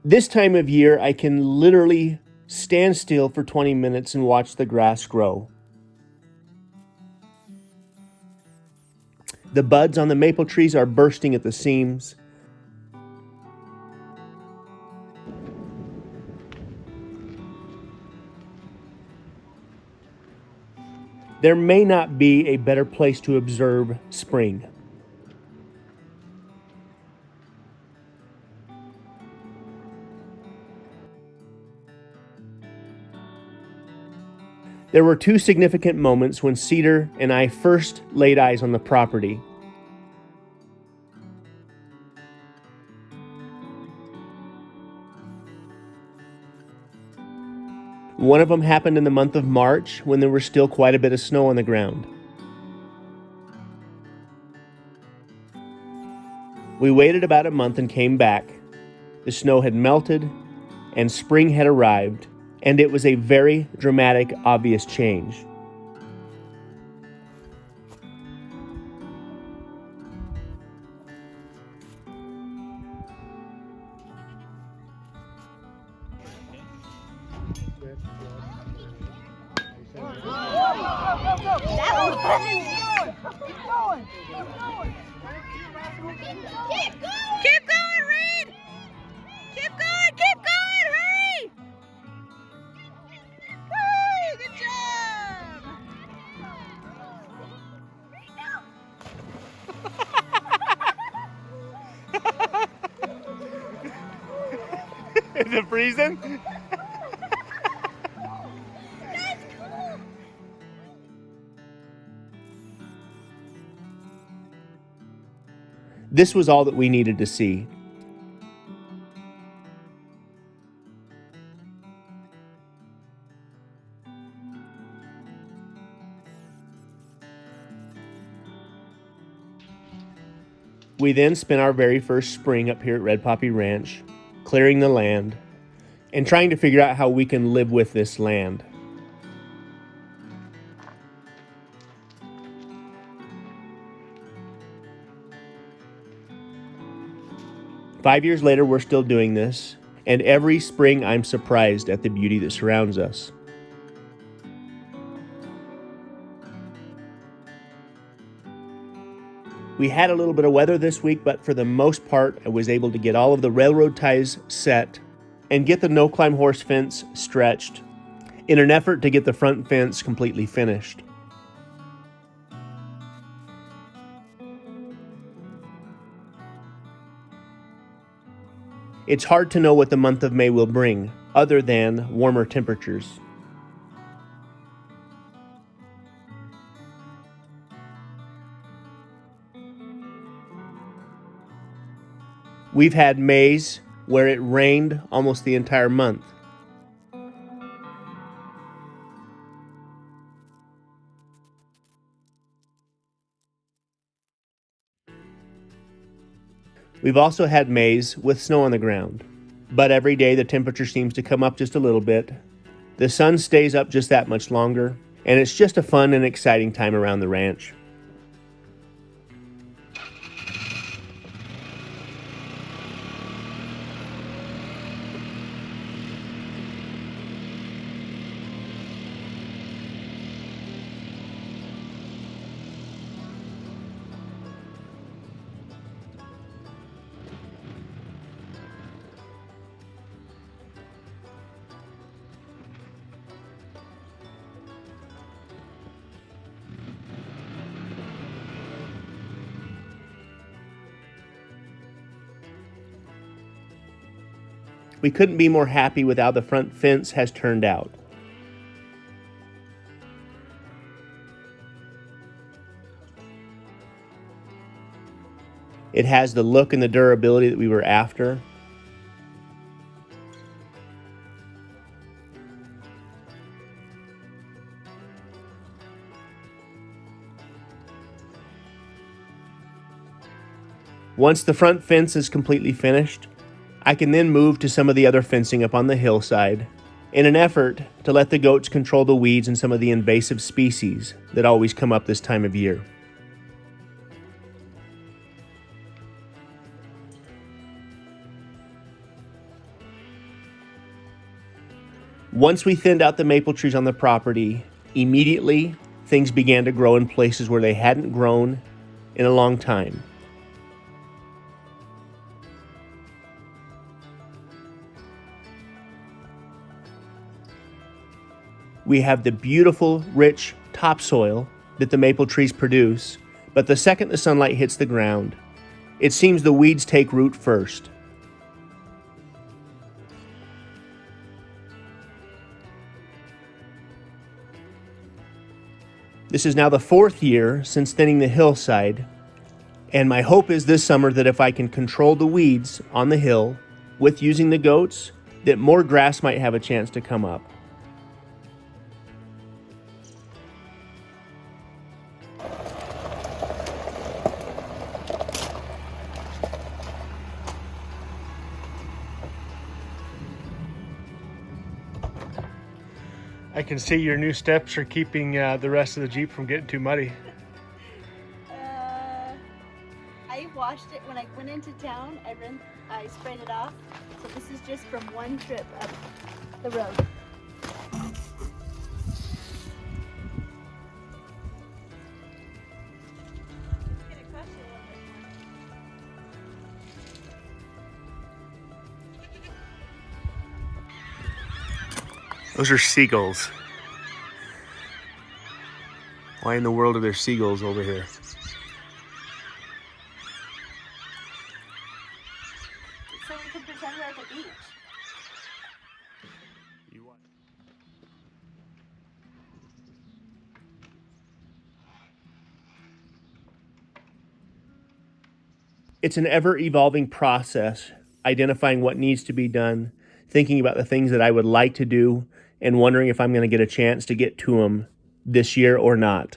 This time of year, I can literally stand still for 20 minutes and watch the grass grow. The buds on the maple trees are bursting at the seams. There may not be a better place to observe spring. There were two significant moments when Cedar and I first laid eyes on the property. One of them happened in the month of March when there was still quite a bit of snow on the ground. We waited about a month and came back. The snow had melted and spring had arrived, and it was a very dramatic, obvious change. Keep going, Reed! Keep going, hurry! Woo, good job! Is it freezing? That's cool! This was all that we needed to see. We then spent our very first spring up here at Red Poppy Ranch, clearing the land and trying to figure out how we can live with this land. Five years later, we're still doing this, and every spring I'm surprised at the beauty that surrounds us. We had a little bit of weather this week, but for the most part, I was able to get all of the railroad ties set and get the no-climb horse fence stretched in an effort to get the front fence completely finished. It's hard to know what the month of May will bring, other than warmer temperatures. We've had Mays where it rained almost the entire month. We've also had Mays with snow on the ground, but every day the temperature seems to come up just a little bit. The sun stays up just that much longer, and it's just a fun and exciting time around the ranch. We couldn't be more happy with how the front fence has turned out. It has the look and the durability that we were after. Once the front fence is completely finished, I can then move to some of the other fencing up on the hillside in an effort to let the goats control the weeds and some of the invasive species that always come up this time of year. Once we thinned out the maple trees on the property, immediately things began to grow in places where they hadn't grown in a long time. We have the beautiful, rich topsoil that the maple trees produce, but the second the sunlight hits the ground, it seems the weeds take root first. This is now the 4th year since thinning the hillside, and my hope is this summer that if I can control the weeds on the hill with using the goats, that more grass might have a chance to come up. I can see your new steps are keeping the rest of the Jeep from getting too muddy. I washed it when I went into town. I sprayed it off. So this is just from one trip up the road. Those are seagulls. Why in the world are there seagulls over here? So we can pretend we're at the beach. It's an ever-evolving process, identifying what needs to be done, thinking about the things that I would like to do, and wondering if I'm going to get a chance to get to them this year or not.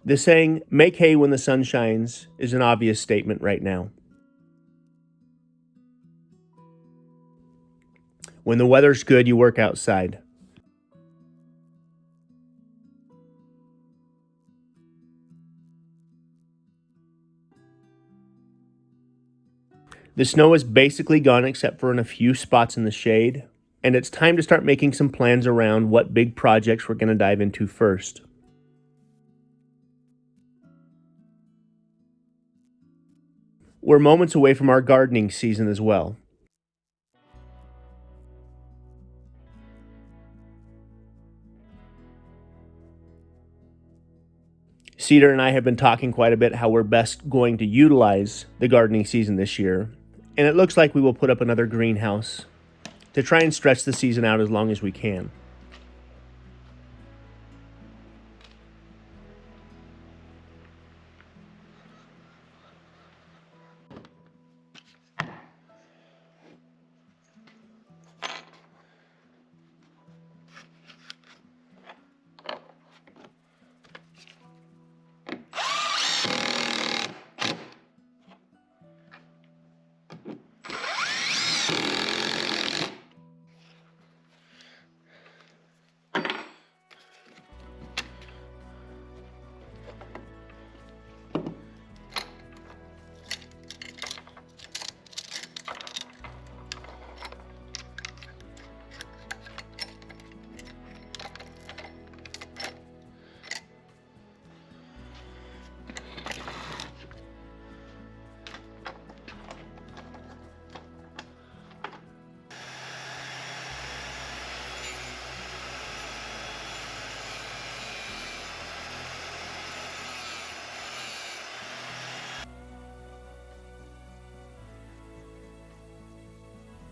The saying, "Make hay when the sun shines," is an obvious statement right now. When the weather's good, you work outside. The snow is basically gone except for in a few spots in the shade, and it's time to start making some plans around what big projects we're going to dive into first. We're moments away from our gardening season as well. Cedar and I have been talking quite a bit how we're best going to utilize the gardening season this year, and it looks like we will put up another greenhouse to try and stretch the season out as long as we can.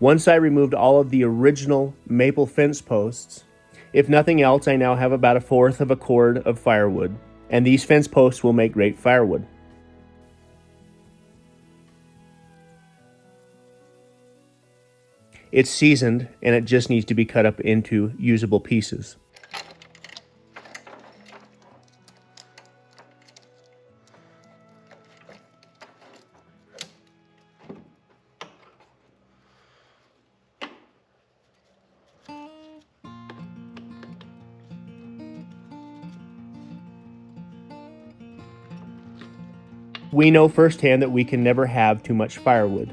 Once I removed all of the original maple fence posts, if nothing else, I now have about 1/4 of a cord of firewood, and these fence posts will make great firewood. It's seasoned, and it just needs to be cut up into usable pieces. We know firsthand that we can never have too much firewood.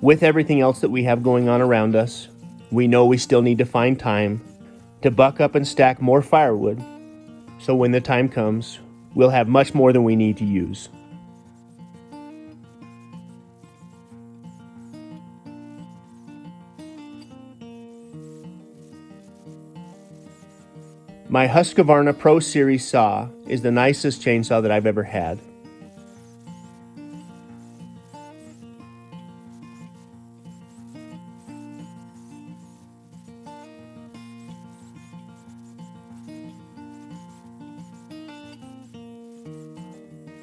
With everything else that we have going on around us, we know we still need to find time to buck up and stack more firewood, so when the time comes, we'll have much more than we need to use. My Husqvarna Pro Series saw is the nicest chainsaw that I've ever had.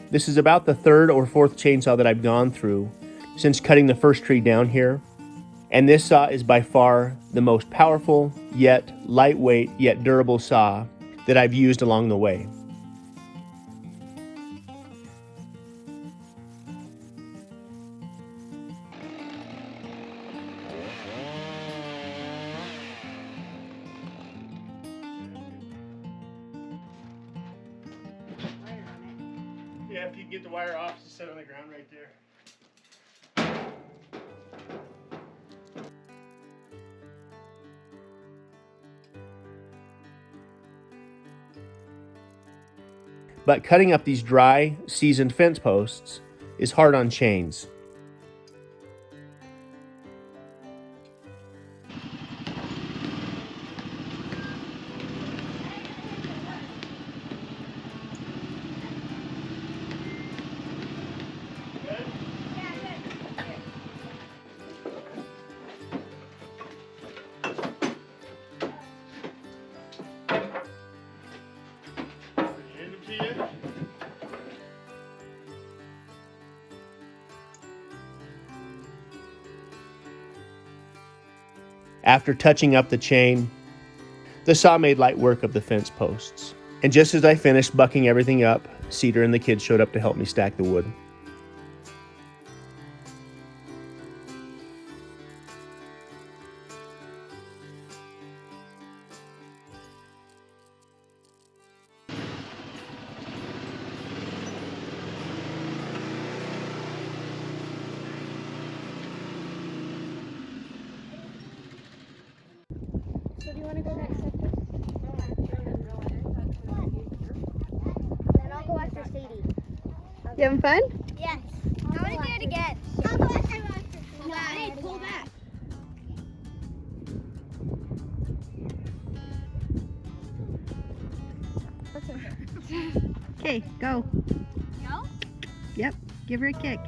This is about the 3rd or 4th chainsaw that I've gone through since cutting the first tree down here, and this saw is by far the most powerful, yet lightweight, yet durable saw that I've used along the way. Yeah, if you get the wire off, just set it on the ground right there. But cutting up these dry, seasoned fence posts is hard on chains. After touching up the chain, the saw made light work of the fence posts. And just as I finished bucking everything up, Cedar and the kids showed up to help me stack the wood. So do you want to go next sector? Then I'll go after Sadie. You having fun? Yes. I want to do it again. I'll go after Sadie. No, hey, pull back. Okay, go. No? Yep, give her a kick.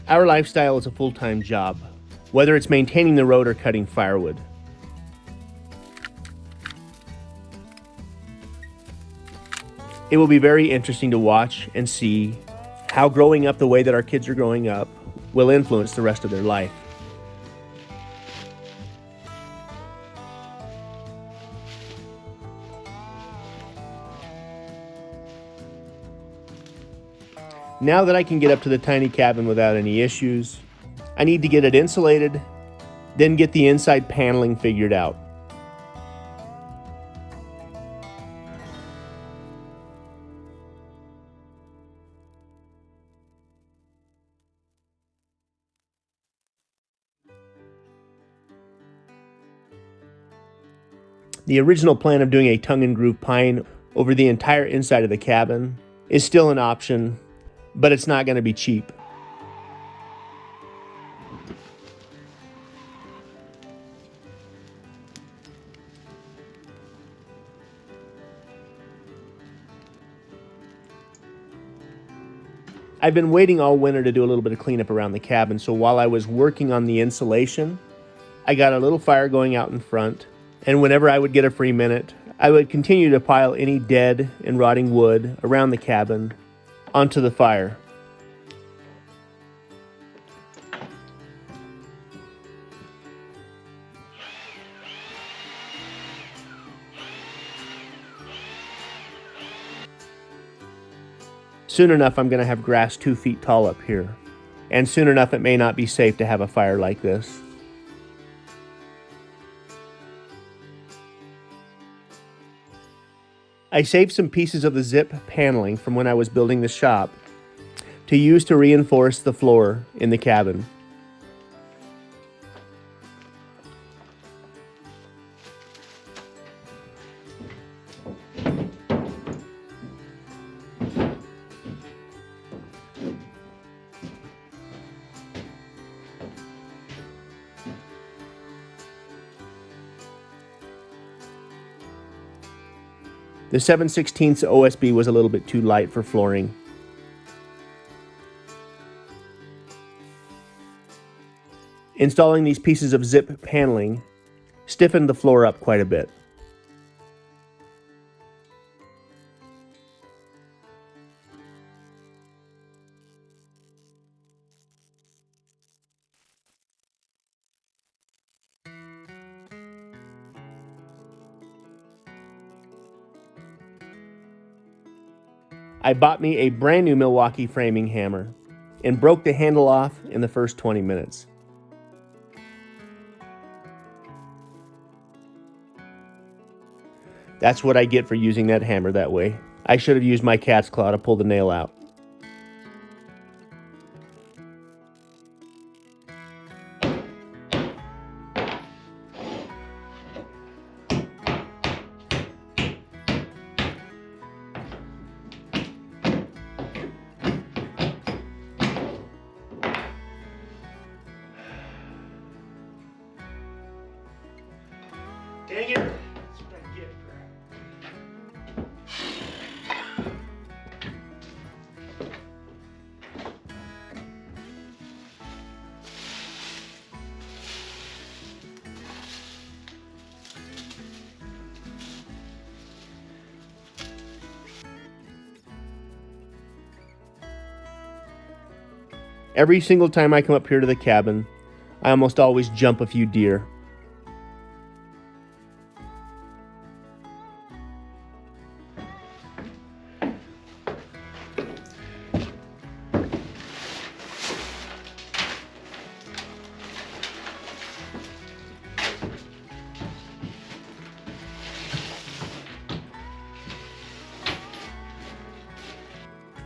Our lifestyle is a full-time job, whether it's maintaining the road or cutting firewood. It will be very interesting to watch and see how growing up the way that our kids are growing up will influence the rest of their life. Now that I can get up to the tiny cabin without any issues, I need to get it insulated, then get the inside paneling figured out. The original plan of doing a tongue and groove pine over the entire inside of the cabin is still an option, but it's not going to be cheap. I've been waiting all winter to do a little bit of cleanup around the cabin, so while I was working on the insulation, I got a little fire going out in front, and whenever I would get a free minute, I would continue to pile any dead and rotting wood around the cabin onto the fire. Soon enough, I'm going to have grass 2 feet tall up here, and soon enough, it may not be safe to have a fire like this. I saved some pieces of the zip paneling from when I was building the shop to use to reinforce the floor in the cabin. The 7/16 OSB was a little bit too light for flooring. Installing these pieces of zip paneling stiffened the floor up quite a bit. I bought me a brand new Milwaukee framing hammer and broke the handle off in the first 20 minutes. That's what I get for using that hammer that way. I should have used my cat's claw to pull the nail out. Every single time I come up here to the cabin, I almost always jump a few deer.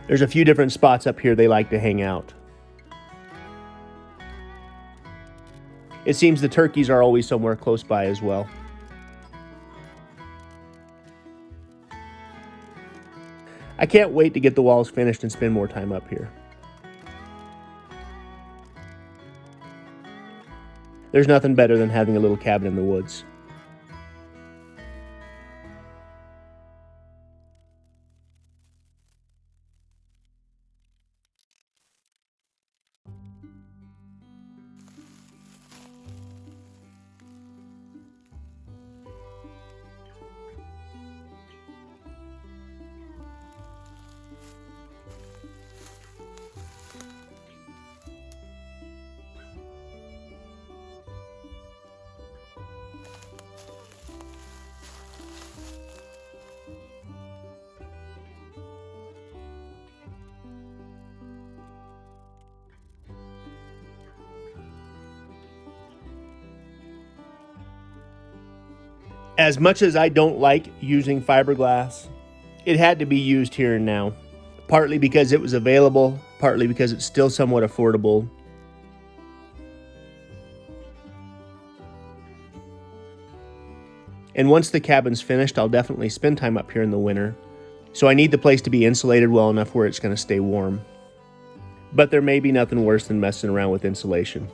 There's a few different spots up here they like to hang out. It seems the turkeys are always somewhere close by as well. I can't wait to get the walls finished and spend more time up here. There's nothing better than having a little cabin in the woods. As much as I don't like using fiberglass, it had to be used here and now. Partly because it was available, partly because it's still somewhat affordable. And once the cabin's finished, I'll definitely spend time up here in the winter. So I need the place to be insulated well enough where it's going to stay warm. But there may be nothing worse than messing around with insulation.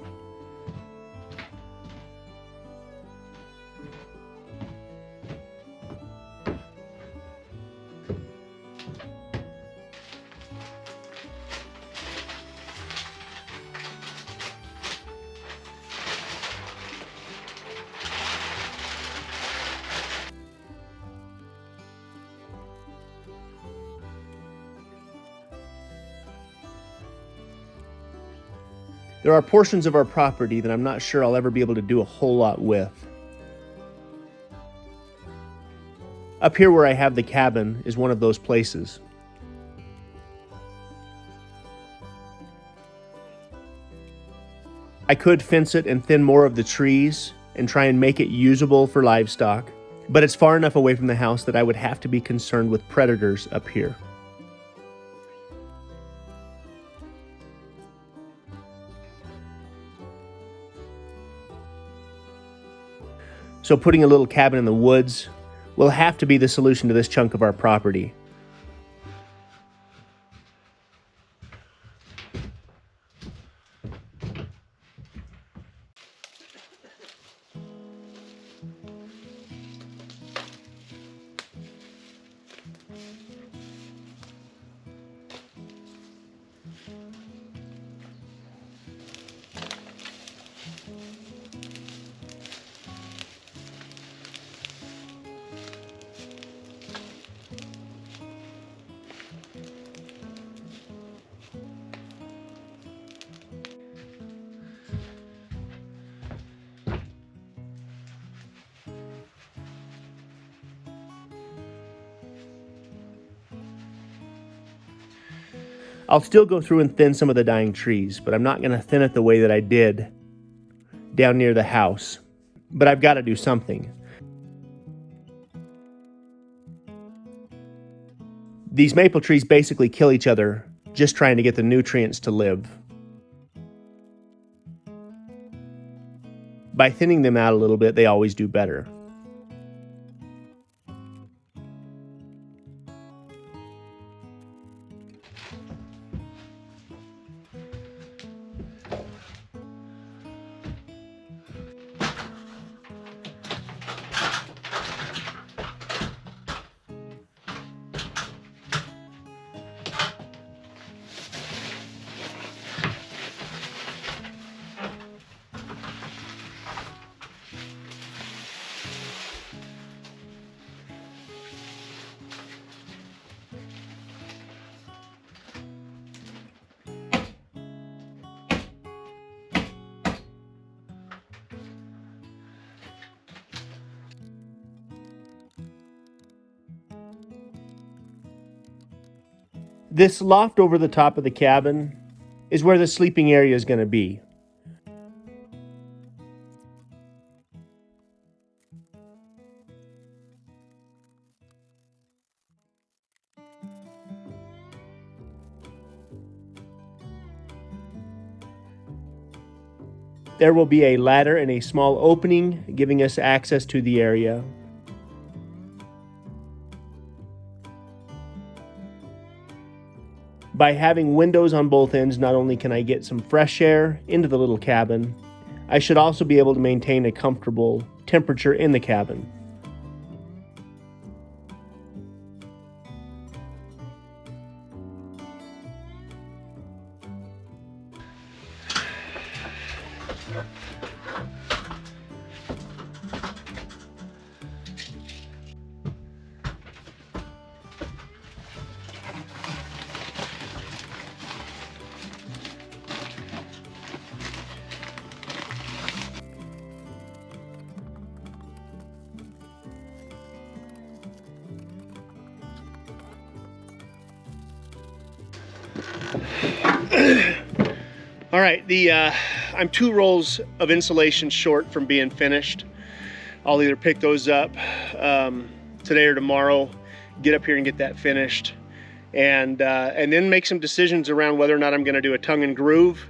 There are portions of our property that I'm not sure I'll ever be able to do a whole lot with. Up here where I have the cabin is one of those places. I could fence it and thin more of the trees and try and make it usable for livestock, but it's far enough away from the house that I would have to be concerned with predators up here. So putting a little cabin in the woods will have to be the solution to this chunk of our property. I'll still go through and thin some of the dying trees, but I'm not going to thin it the way that I did down near the house. But I've got to do something. These maple trees basically kill each other just trying to get the nutrients to live. By thinning them out a little bit, they always do better. This loft over the top of the cabin is where the sleeping area is going to be. There will be a ladder and a small opening giving us access to the area. By having windows on both ends, not only can I get some fresh air into the little cabin, I should also be able to maintain a comfortable temperature in the cabin. All right, I'm 2 rolls of insulation short from being finished. I'll either pick those up today or tomorrow, get up here and get that finished, and then make some decisions around whether or not I'm going to do a tongue and groove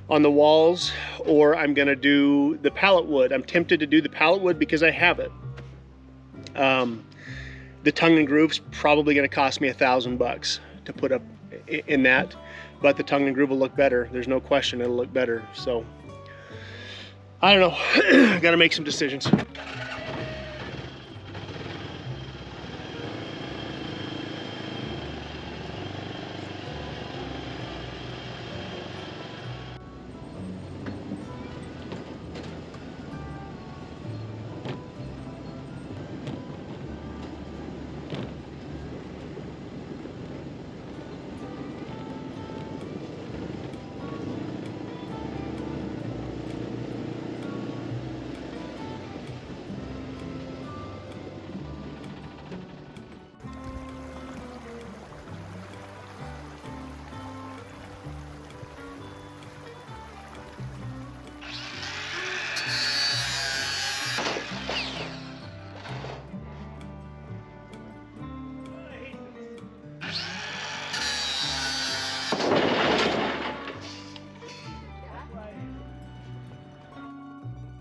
on the walls or I'm going to do the pallet wood. I'm tempted to do the pallet wood because I have it. The tongue and groove's probably going to cost me $1,000 to put up in that, but the tongue and groove will look better. There's no question it'll look better. So I don't know. Got to make some decisions.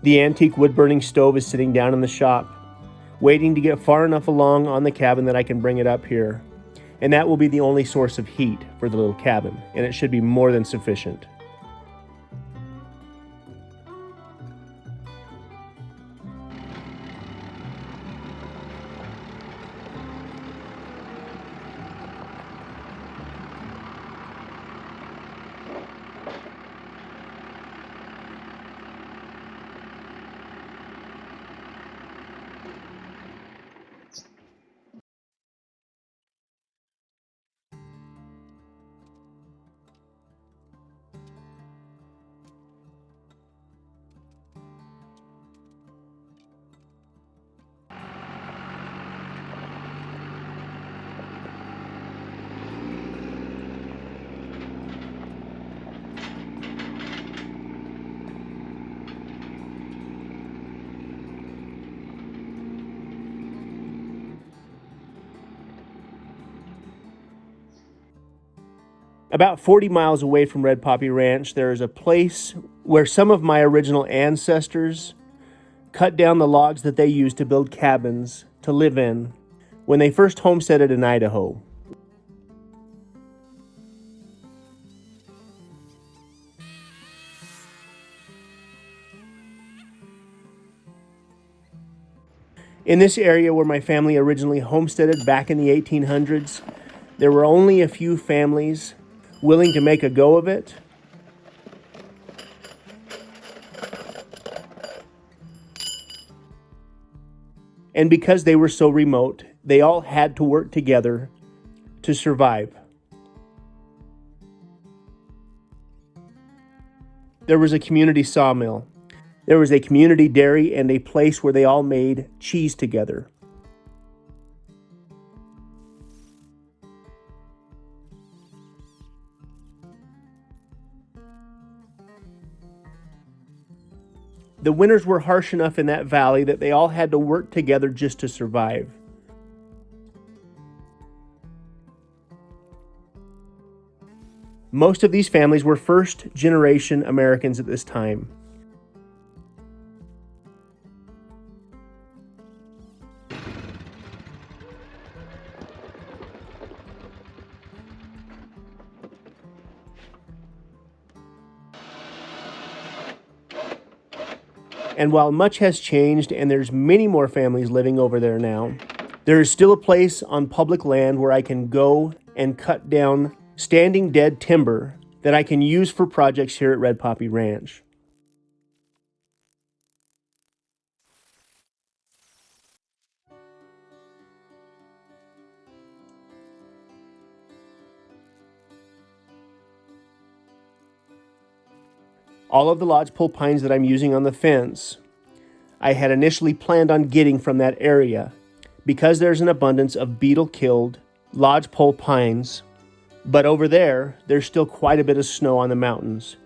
The antique wood-burning stove is sitting down in the shop, waiting to get far enough along on the cabin that I can bring it up here. And that will be the only source of heat for the little cabin, and it should be more than sufficient. About 40 miles away from Red Poppy Ranch, there is a place where some of my original ancestors cut down the logs that they used to build cabins to live in when they first homesteaded in Idaho. In this area where my family originally homesteaded back in the 1800s, there were only a few families willing to make a go of it. And because they were so remote, they all had to work together to survive. There was a community sawmill. There was a community dairy and a place where they all made cheese together. The winters were harsh enough in that valley that they all had to work together just to survive. Most of these families were first-generation Americans at this time. And while much has changed and there's many more families living over there now, there is still a place on public land where I can go and cut down standing dead timber that I can use for projects here at Red Poppy Ranch. All of the lodgepole pines that I'm using on the fence, I had initially planned on getting from that area because there's an abundance of beetle-killed lodgepole pines, but over there, there's still quite a bit of snow on the mountains.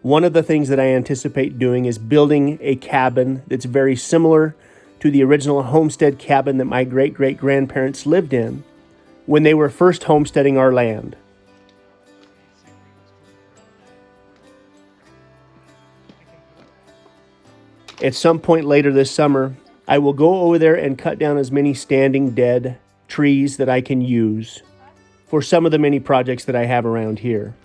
One of the things that I anticipate doing is building a cabin that's very similar to the original homestead cabin that my great-great-grandparents lived in when they were first homesteading our land. At some point later this summer, I will go over there and cut down as many standing dead trees that I can use for some of the many projects that I have around here.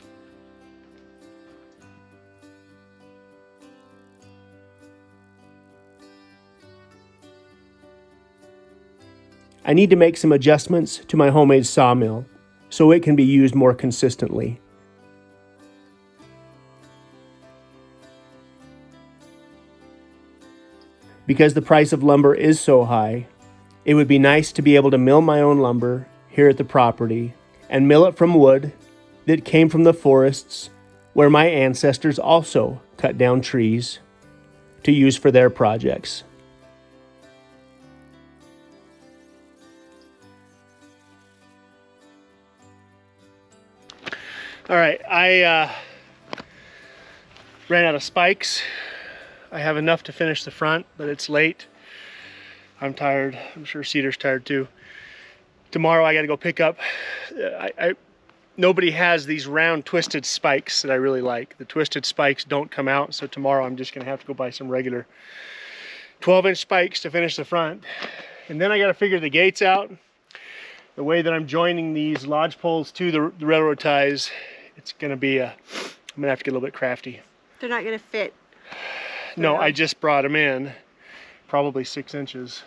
I need to make some adjustments to my homemade sawmill so it can be used more consistently. Because the price of lumber is so high, it would be nice to be able to mill my own lumber here at the property and mill it from wood that came from the forests where my ancestors also cut down trees to use for their projects. All right, I ran out of spikes. I have enough to finish the front, but it's late. I'm tired. I'm sure Cedar's tired too. Tomorrow I got to go pick up. Nobody has these round twisted spikes that I really like. The twisted spikes don't come out, so tomorrow I'm just going to have to go buy some regular 12-inch spikes to finish the front. And then I got to figure the gates out. The way that I'm joining these lodge poles to the railroad ties, it's going to be I'm going to have to get a little bit crafty. They're not going to fit. No, I just brought them in, probably 6 inches.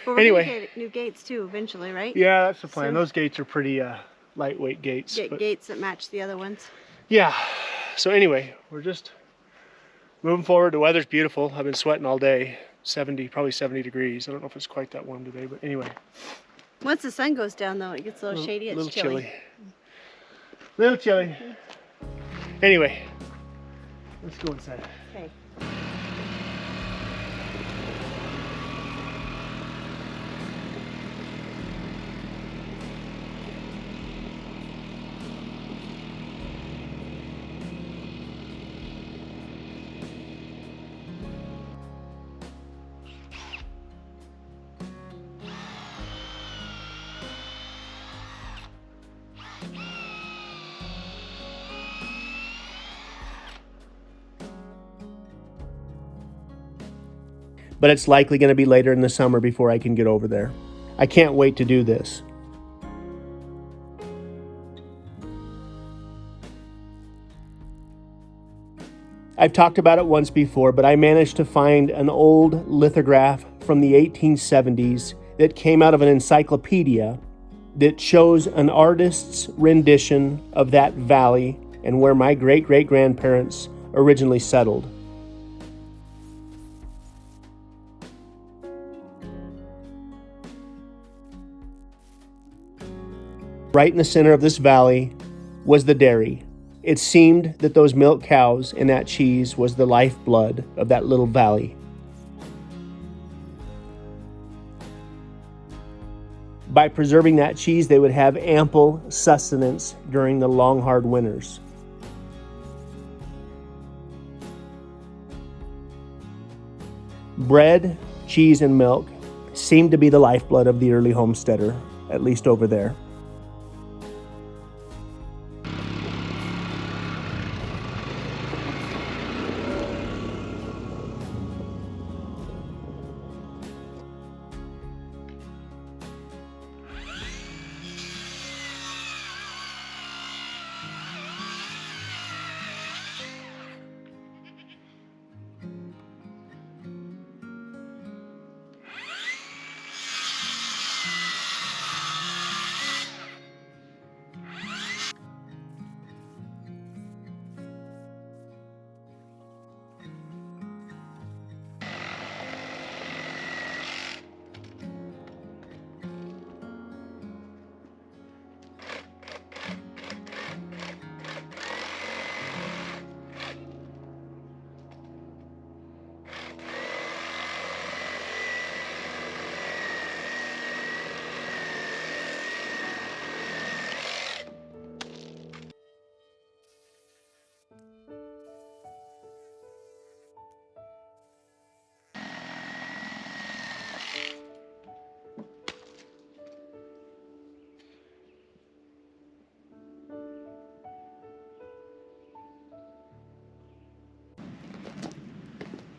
Well, we're Anyway. gonna get new gates too eventually, right? Yeah, that's the plan. So- Those gates are pretty lightweight gates. Get but gates that match the other ones. yeah, so anyway, we're just moving forward. The weather's beautiful. I've been sweating all day. Probably 70 degrees. I don't know if it's quite that warm today, but anyway. Once the sun goes down though, it gets a little shady. It's little chilly. Little chilly. Anyway, let's go inside. Okay. But it's likely going to be later in the summer before I can get over there. I can't wait to do this. I've talked about it once before, but I managed to find an old lithograph from the 1870s that came out of an encyclopedia that shows an artist's rendition of that valley and where my great-great-grandparents originally settled. Right in the center of this valley was the dairy. It seemed that those milk cows and that cheese was the lifeblood of that little valley. By preserving that cheese, they would have ample sustenance during the long, hard winters. Bread, cheese, and milk seemed to be the lifeblood of the early homesteader, at least over there.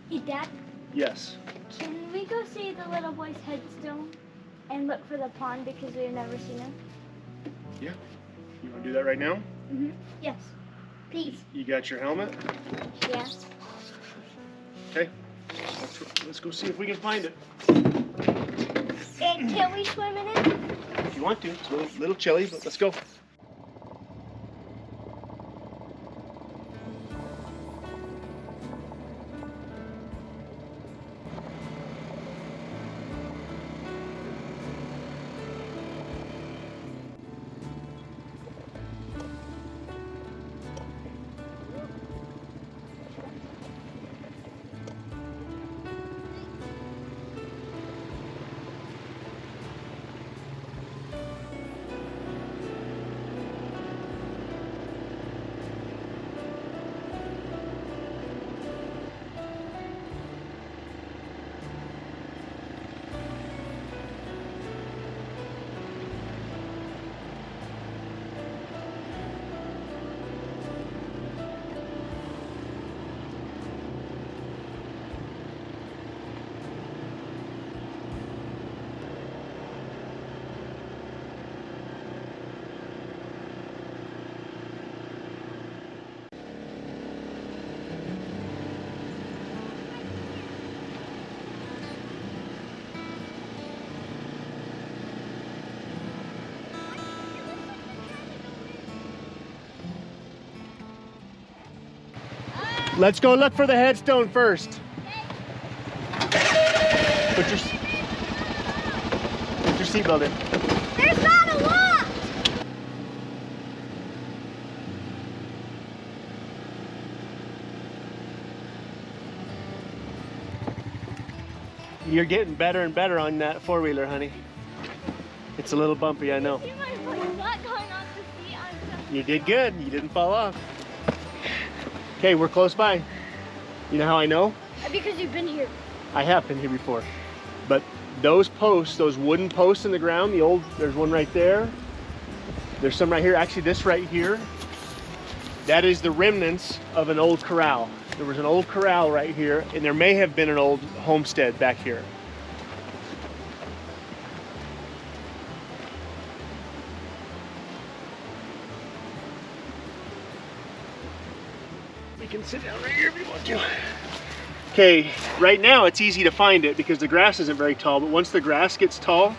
Hey, Dad, Yes. can we go see the little boy's headstone and look for the pond because we've never seen him? Yeah. You want to do that right now? Mm-hmm. Yes. Please. You got your helmet? Yeah. Okay. Let's go see if we can find it. And can we swim in it? If you want to. It's a little chilly, but let's go. Let's go look for the headstone first. Put your seatbelt in. There's not a loft! You're getting better and better on that four-wheeler, honey. It's a little bumpy, I know. See my butt going off the seat on something. You did good. You didn't fall off. Okay, we're close by. You know how I know? Because you've been here. I have been here before. But those posts, those wooden posts in the ground, there's one right there. There's some right here. Actually, this right here, that is the remnants of an old corral. There was an old corral right here, and there may have been an old homestead back here. You can sit down right here if you want to. Okay, right now it's easy to find it because the grass isn't very tall, but once the grass gets tall,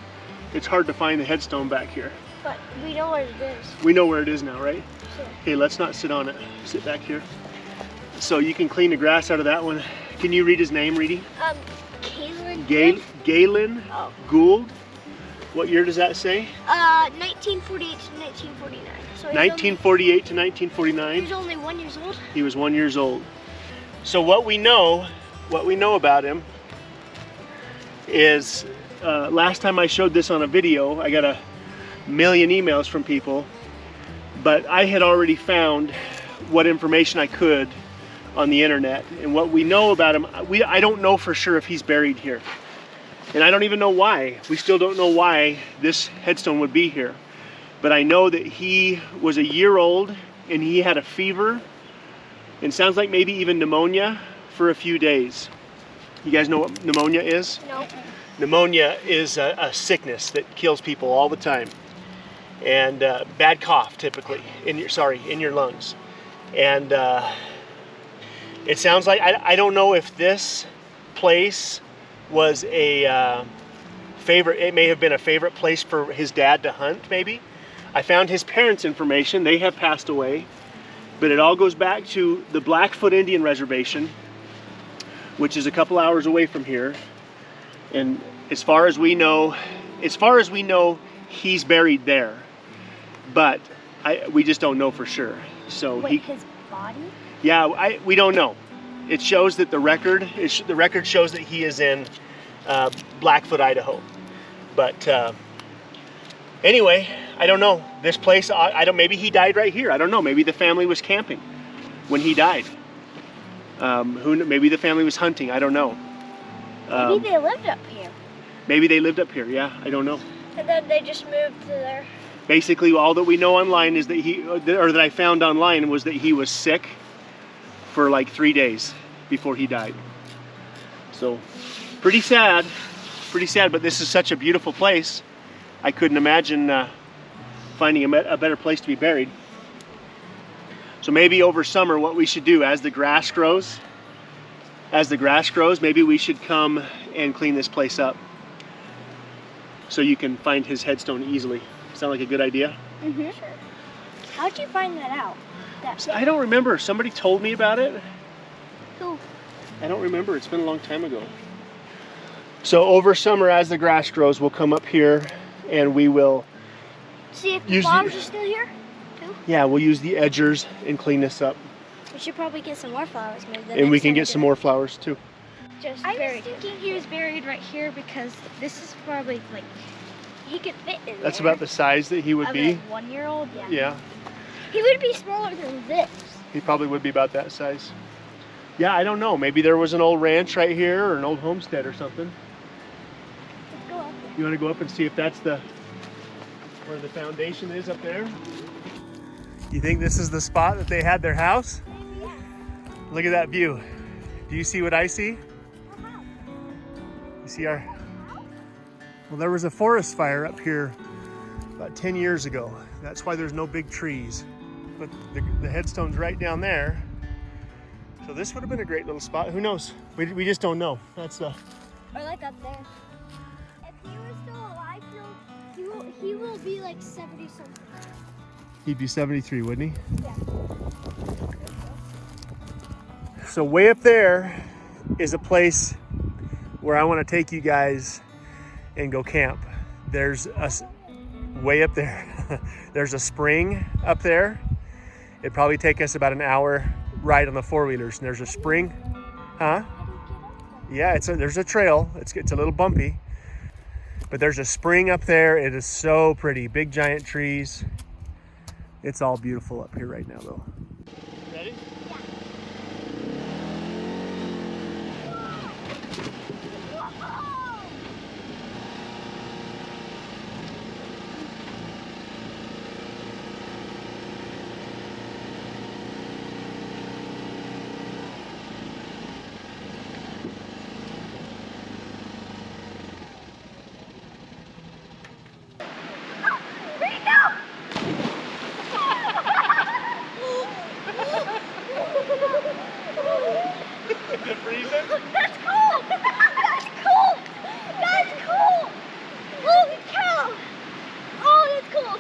it's hard to find the headstone back here. But we know where it is. We know where it is now, right? Sure. Okay, let's not sit on it. Sit back here. So you can clean the grass out of that one. Can you read his name, Reedy? Kaylin. Galen Oh. Gould. What year does that say? 1948 to 1949. So 1948 to he 1949. was only 1 year old. He was 1 year old. So what we know about him is last time I showed this on a video, I got a million emails from people, but I had already found what information I could on the internet, and what we know about him. I don't know for sure if he's buried here, and I don't even know why. We still don't know why this headstone would be here, but I know that he was a year old and he had a fever, and sounds like maybe even pneumonia for a few days. You guys know what pneumonia is? Nope. Pneumonia is a sickness that kills people all the time, and bad cough typically in your lungs. And it sounds like, I don't know if this place was a favorite. It may have been a favorite place for his dad to hunt, maybe. I found his parents' information. They have passed away, but it all goes back to the Blackfoot Indian Reservation, which is a couple hours away from here. And as far as we know, he's buried there, but we just don't know for sure. So Wait, his body? Yeah, we don't know. It shows that the record shows that he is in Blackfoot, Idaho. But anyway, I don't know. This place, maybe he died right here. I don't know. Maybe the family was camping when he died. Maybe the family was hunting. I don't know. Maybe they lived up here. Maybe they lived up here. Yeah, I don't know. And then they just moved to there. Basically, all that we know online is that that I found online was that he was sick for like 3 days before he died. So, pretty sad, but this is such a beautiful place. I couldn't imagine finding a better place to be buried. So maybe over summer, what we should do, as the grass grows, maybe we should come and clean this place up so you can find his headstone easily. Sound like a good idea? Mm-hmm. Sure. How'd you find that out? I don't remember. Somebody told me about it. Who? I don't remember. It's been a long time ago. So over summer, as the grass grows, we'll come up here and we will see if the flowers are still here, too? Yeah, we'll use the edgers and clean this up. We should probably get some more flowers. Maybe and we can get some more flowers, too. I was thinking he was buried right here because this is probably, like, he could fit in That's there. about the size that he would be. Like 1-year-old? Yeah. Yeah. He would be smaller than this. He probably would be about that size. Yeah, I don't know. Maybe there was an old ranch right here or an old homestead or something. Let's go up there. You want to go up and see if that's where the foundation is up there? You think this is the spot that they had their house? Yeah. Look at that view. Do you see what I see? You see well, there was a forest fire up here about 10 years ago. That's why there's no big trees. But the headstone's right down there. So this would have been a great little spot. Who knows? We just don't know. That's Or like up there. If he was still alive, he will be like 70 something. He'd be 73, wouldn't he? Yeah. So way up there is a place where I want to take you guys and go camp. There's way up there. There's a spring up there. It'd probably take us about an hour ride on the four-wheelers. And there's a spring, huh? Yeah, there's a trail. It's a little bumpy, but there's a spring up there. It is so pretty. Big giant trees. It's all beautiful up here right now, though. Ready? That's cool! That's cool! That's cool! Holy cow! Oh, that's cool!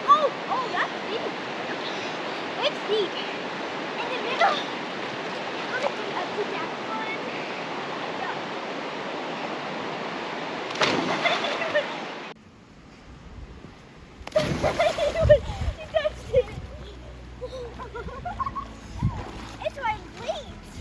Oh, that's deep. It's deep. In the middle. I'm gonna put that one. You touched it. It's my leaves.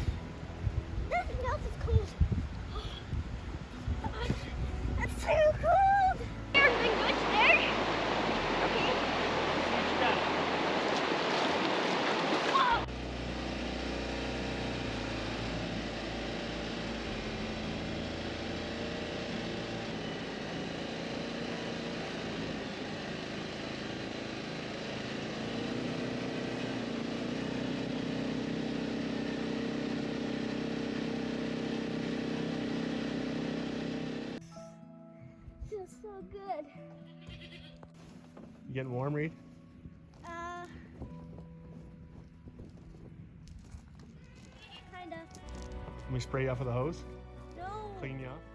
feels so good. You getting warm, Reed? Kinda. Let me spray you off with a hose. No. Clean you off.